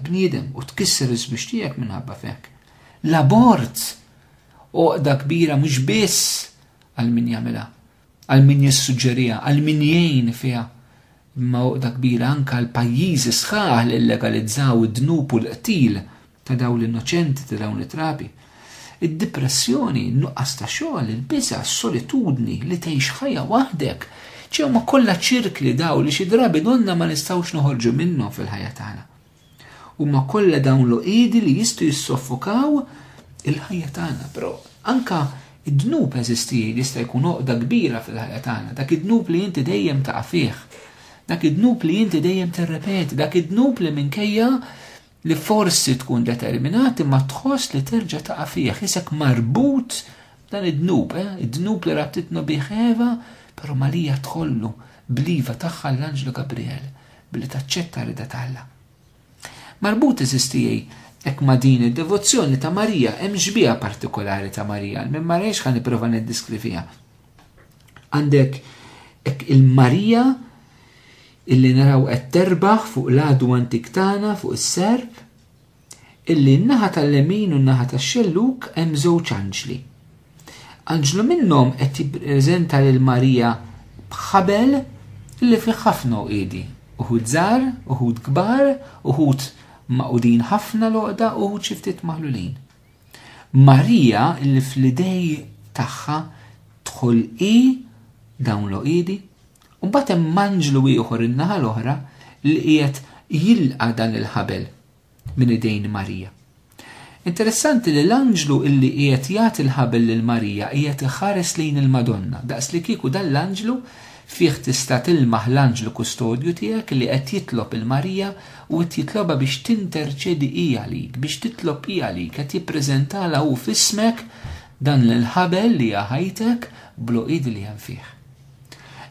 tal-bniedem u tkisser is-sbiex tiegħek minħabba fek. L-abort oqda kbira mhux biss għal min jagħmilha, għal min jissuġġeriha, għal min jgħin fiha, imma oqda kbira anke għal pajjiżi sħaħ li legalizzaw id-dnub u l-qtil ta' dawn l-innoċenti ta' dawn it-trabi. Id-depressjoni, nuqqas ta' xogħol, il-biża', s-solitudni li tgħix ħajja waħdek, ċewma kollha ċirkli daw li xi drabi donna ma nistgħux noħorġu minnhom fil-ħajja tagħna. Huma kollha dawn l-oqiedi li jistgħu jissoffokaw il-ħajja tagħna, però anka id-dnub eżisti jista' jkun oqda kbira fil-ħajja tagħna, dak id-dnub li inti dejjem taqa' fih, dak id-dnub li inti dejjem tirrepeti, dak id-dnub li minkejja li forsi tkun determinati ma tħoss li terġa' taqa' fih, isek marbut dan id-dnub, id-dnub li rabtitna bih Eva, però Malija tħollu bliva tagħha l-Anġlu Gabriel billi taċċetta rida tagħha. Marbut eżistijej hekk ma' din id-devozzjoni ta' Marija, hemm ġbija partikolari ta' Marija, minn ma rejx ħan nipprova niddiskrivija. Għandek hekk il-Marija illi naraw qed terbaħ fuq l-għadu antik tagħna fuq is-serb, illi n-naħa tal-lemin u n-naħa tax-xelluk hemm żewġ anġli. Anġlu minnhom qed jippreżenta lil Marija b'ħabel illi fih ħafna oqiedi, uħud żgħar, uħud kbar, uħud maqudin ħafna l-oqda, uħud xi ftit maħlulin. Marija illi fl-idej tagħha tħolqi dawn l-oqiedi, u mbagħad hemm anġlu ieħor in-naħa l-oħra li qiegħed jilqa' dan il-ħabel minn idejn Marija. Interessanti li l-anġlu illi qiegħed jagħti il-ħabel lil Marija qiegħed iħares lejn il-Madonna, daqs li kieku dan l-anġlu fih tista' tilmaħ l-anġlu kustodju tiegħek li qed jitlob il-Marija u qed jitlobha biex tinterċedi hija għalik, biex titlob hija għalik, qed jippreżentala hu f'ismek dan l-ħabel li ħajtek bl-oqied li hemm fih.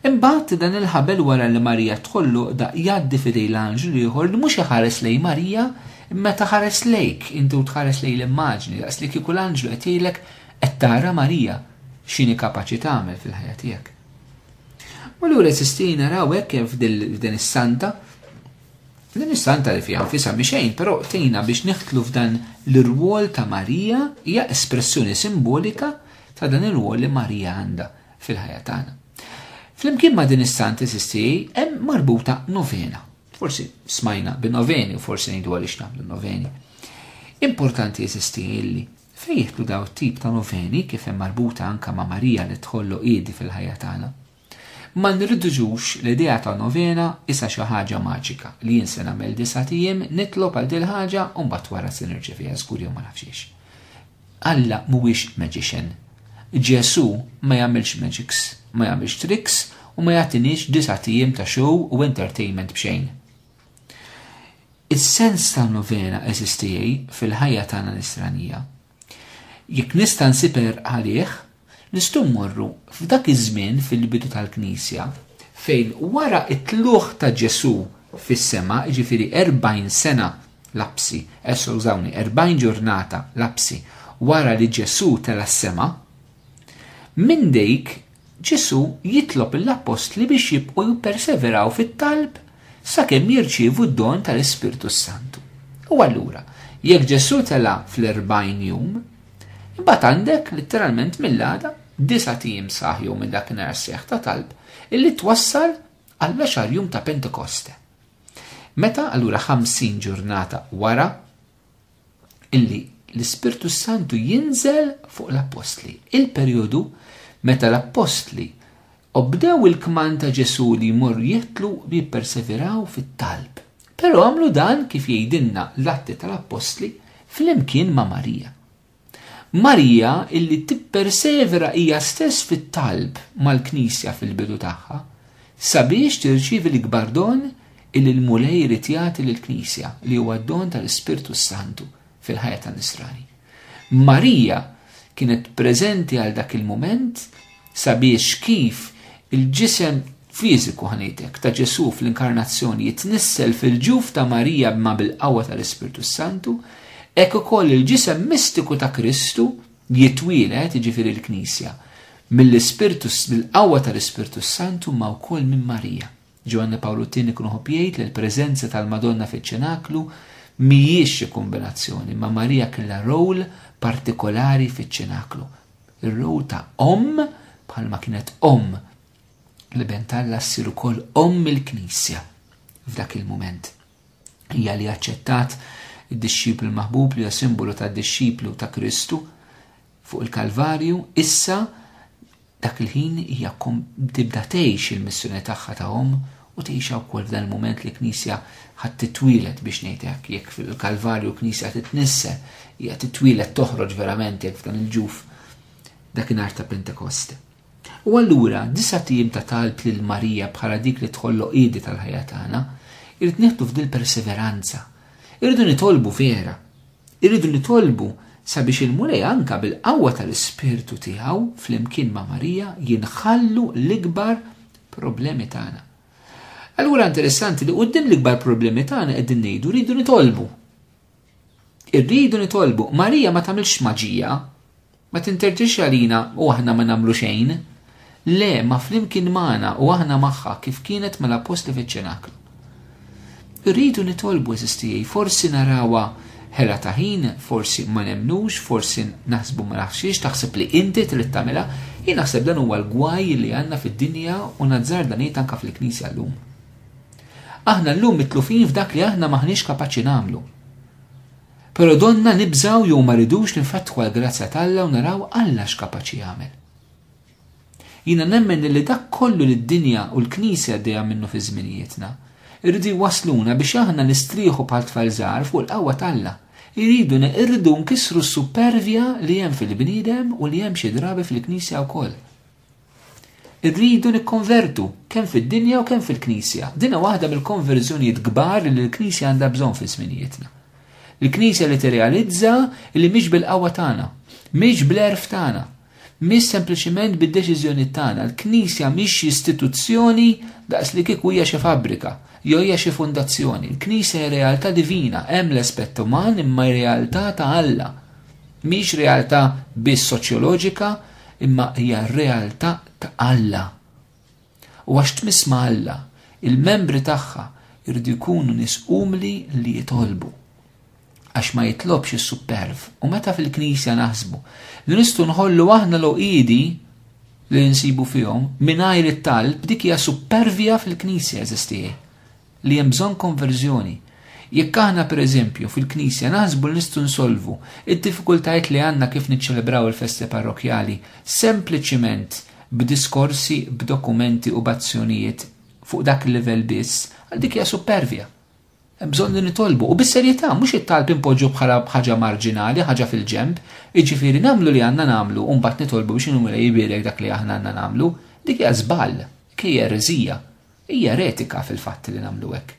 Imbagħad dan il-ħabel wara li Marija tħollu da jgħaddi fidej l-anġlu ieħor li mhux iħares lejn Marija, imma taħares lejk, inti u tħares lejn l-immaġni, daqs li kieku l-anġlu qed jgħidlek qed tara Marija x'inhi kapaċi tagħmel fil-ħajja tiegħek. U allura sistina naraw hekk f'din is-santa, din is-santa li fiha nfisha mixejn, però tgħinna biex niħtlu f'dan l-irwol ta' Marija hija espressjoni simbolika ta' dan ir-rwol li Marija għandha fil-ħajja tagħna. Flimkien ma' din is-santa sistiji hemm marbuta novena. Forsi smajna bin-noveni u forsi ngħidu għaliex nagħmlu noveni. Importanti sistiji illi fejn jieħdu daw tip ta' noveni kif hemm marbuta anke ma' Marija li tħollu qiegħdi fil-ħajja tagħna. Ma nirriduġux l-idea ta' novena issa xi ħaġa maġika li jien se nagħmel 9 ijiem nitlob għal din ħaġa u mbagħad wara se nirċeviha żgur jew ma nafx. Alla mhuwiex magician. Ġesu ma jagħmilx magics, ma jagħmilx tricks u ma jagħtinix 9 ijiem ta' show u entertainment b'xejn. Is-sens tal-novena eżistijej fil-ħajja tagħna nisranija. Jekk nista' nsiper għalih, nistgħu mmorru f'dak iż-żmien fil-bidu tal-Knisja fejn wara t-tluħ ta' Ġesu fis-sema, jiġifieri 40 sena lapsi, użawni 40 ġurnata lapsi wara li Ġesu tela s-sema, minn dejk Ġesu jitlob l-apostli biex jibqgħu jipperseveraw fit-talb sakemm jirċievu d-don tal-Ispirtu Santu. U allura, jekk Ġesu tela fl-40 jum, imbagħad għandek letteralment mill-għada 9 ijiem saħ jew minn dak nhar seħħ ta' talb illi twassal għal 10 jum ta' Pentekoste. Meta allura 50 ġurnata wara illi l-Ispirtu Santu jinżel fuq l-apostli. Il-perjodu meta l-apostli obdew il-kman ta' Ġesu li jmorru jitlu jipperseveraw fit-talb. Però għamlu dan kif jgħidilna l-atti tal-apostli fl-imkien ma' Marija. Marija illi tippersevera hija stess fit-talb mal-Knisja fil-bidu tagħha sabiex tirċievi l-ikbar don illi l-mulej jrid jagħti lill-Knisja li huwa d-don tal-Ispirtu Santu fil-ħajja tan-Nisrani. Marija kienet preżenti għal dak il-moment sabiex kif il-ġisem fiżiku ħanejtek ta' Ġesu fl-inkarnazzjoni jitnissel fil-ġuf ta' Marija ma bil-qawwa tal-Ispirtu Santu, hekk ukoll il-ġisem mistiku ta' Kristu jitwielet jiġifieri l-Knisja mill-Ispirtu bil-qawwa tal-Ispirtu Santu ma wkoll minn Marija. Ġoanna Pawlu II kien jgħid li l-preżenza tal-Madonna fiċ-ċenaklu Mhijiex kombinazzjoni, ma Marija kellha rol partikolari fiċ-ċenaklu. Ir-rol ta' bħalma kienet li bentalla ssir ukoll il-Knisja f'dak il-mument. Hija li aċċettat id-dixxiplu maħbub li huwa simbolu tad-dixxiplu ta' Kristu fuq il-Kalvarju, issa dak il-ħin hija tibda tgħix il-missjoni tagħha ta' u tgħixha wkoll f'dan il-mument li Knisja ħadd titwieled biex ngħidlek jekk fil-Kalvarju Knisja titnisser, hija titwieled toħroġ verament jekk f'dan il-ġuf dakinhar ta' Pentekoste. U allura disa tim ta' talb lil Marija bħala dik li tħollu qiegħdi tal-ħajja tagħna, irid nieħdu f'dil perseveranza. Irridu nitolbu vera. Irridu nitolbu sabiex il-Mulej anka bil-qawwa tal-Ispirtu tiegħu flimkien ma' Marija jinħallu l-ikbar problemi tagħna. Allura interessanti li quddiem l-ikbar problemi tagħna qegħdin ngħidu rridu nitolbu. Irridu nitolbu. Marija ma tagħmilx maġija, ma tinterġix għalina u aħna ma nagħmlu xejn. Le, ma flimkien magħna u aħna magħha kif kienet mal-apostli fiċ-ċenaklu. Irridu nitolbu eżistijaj, forsi narawha ħela ta' ħin, forsi ma nemnux, forsi naħsbu ma naħsbx, taħseb li inti trid tagħmilha, jien naħseb dan huwa l-gwaj li għandna fid-dinja u nazzar dan anke fil-Knisja llum. Aħna llum mitlufin f'dak li aħna maħniex kapaċi nagħmlu. Però donna nibżaw jew ma ridux ninfettħu għall-grazzja tal-Alla u naraw Alla x'kapaċi jagħmel. Jiena nemmen li dak kollu li d-dinja u l-Knisja għaddejja minnu fi żminijietna irridu jwasluna biex aħna nistrieħu bħal tfal żgħar fuq il-qawwa tal-Alla. Irridu nkissru s-supervja li hemm fil-bniedem u li hemm xi drabi fil-Knisja wkoll. Irridu nikkonvertu kemm fid-dinja u kemm fil-Knisja. Dinha waħda mill-konverżjonijiet kbar li l-Knisja għandha bżonn fi żminijietna. Il-Knisja li tirrealizza li mhix bil-qawwa tagħna, mhix bl-erf tagħna, mhix sempliċiment bid-deċiżjoni tagħna. L-Knisja mhix istituzzjoni daqs li kieku hija xi fabbrika, jew hija xi fundazzjoni. Il-Knisja hija realtà divina, hemm l-aspett uman imma realtà ta' Alla. Mhix realtà biss soċjoloġika, imma hija realtà ta' Alla. U għax tmiss ma' Alla, il-membri tagħha irdu jkunu nies umli li jitolbu. Għax ma jitlobx is-superv. U meta fil-Knisja naħsbu li nistgħu nħollu aħna l-oqidi li nsibu fihom mingħajr it-talb, dik hija supervja fil-Knisja eżistijaj li hemm bżonn konverżjoni. Jekk aħna pereżempju fil-Knisja naħsbu li nistgħu nsolvu id-diffikultajiet li għandna kif niċċelebraw il-festi parrokjali sempliċiment b'diskorsi, b'dokumenti u b'azzjonijiet fuq dak il-livell biss, għal dik hija supervja. Bżonn li nitolbu u bis-serjetà mhux it-talb impoġġu bħala ħaġa marġinali, ħaġa fil-ġemp, jiġifieri nagħmlu li għandna nagħmlu u mbagħad nitolbu biex inhu jibirek dak li aħna għandna nagħmlu, dik hija żball, hija ereżija, hija eretika fil-fatt li nagħmlu hekk.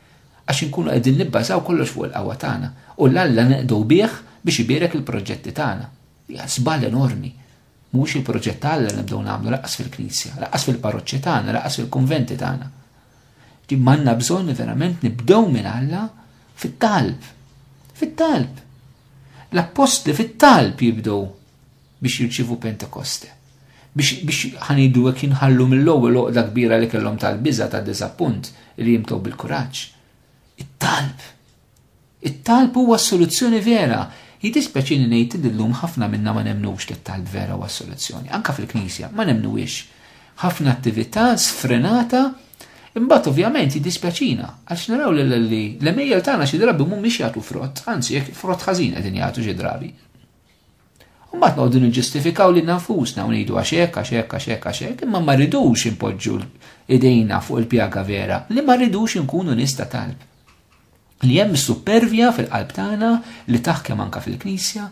Għax inkunu qegħdin nibbażaw kollox fuq il-qawwa tagħna u l-Alla neqgħu bih biex ibierek il-proġetti tagħna. Hija żball enormi. Mhux il-proġett Alla nibdew nagħmlu laqqas fil-Knisja, laqqas fil-parroċċi tagħna, laqqas fil-kunventi tagħna. Manna bżonn verament nibdew minn Alla fit-talb. Fit-talb. L-apostli fit-talb jibdew biex jirċivu Pentekoste. Biex ħanidu hekk inħallu mill-ewwel oqda kbira li kellhom tal-biża' tad-diżappunt li jimtew bil-kuraġġ. It-talb. It-talb huwa s-soluzzjoni vera. Jiddispjaċini ngħid illum ħafna minna ma nemnux li t-talb vera huwa s-soluzzjoni. Anke fil-Knisja ma nemnuhiex. Ħafna attività sfrenata. Imbagħad ovvjament jiddispjaċina għax naraw li l-emejjel tagħna xi drabi mhumiex jagħtu frott, anzi jekk frott ħażin qegħdin jagħtu xi drabi. U mbagħad noqogħdu niġġustifikaw lil nafusna u ngħidu għax hekk, imma ma rridux impoġġu idejna fuq il-pjaga vera, li ma rridux inkunu nies ta' talb. Li hemm supervja fil-qalb tagħna li taħkem anke fil-Knisja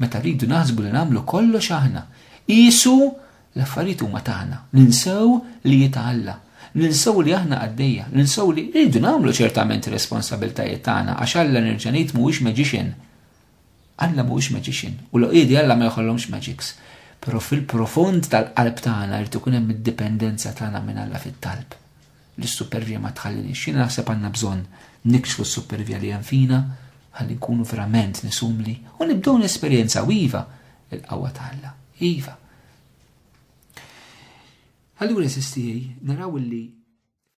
meta rridu naħsbu li nagħmlu kollox aħna. Qisu l-affarijiet huma tagħna, ninsew li jitgħalla. Ninsaw li aħna għaddejja, ninsaw li rridu nagħmlu ċertament responsabiltajiet tagħna għax Alla nerġa' ngħid mhuwiex magician. Alla mhuwiex magician u l-qiegħdi Alla ma jħollhomx magics. Però fil-profond tal-qalb tagħna rid ikun hemm id-dipendenza tagħna minn Alla fit-talb. Li s-supervja ma tħallinix. Jiena naħseb għandna bżonn nikxfu s-supervja li hemm fina ħalli nkunu verament nisumli u nibdew nesperjenza iva il-qawwa ta' Alla. Iva. Allura sistijaj, naraw li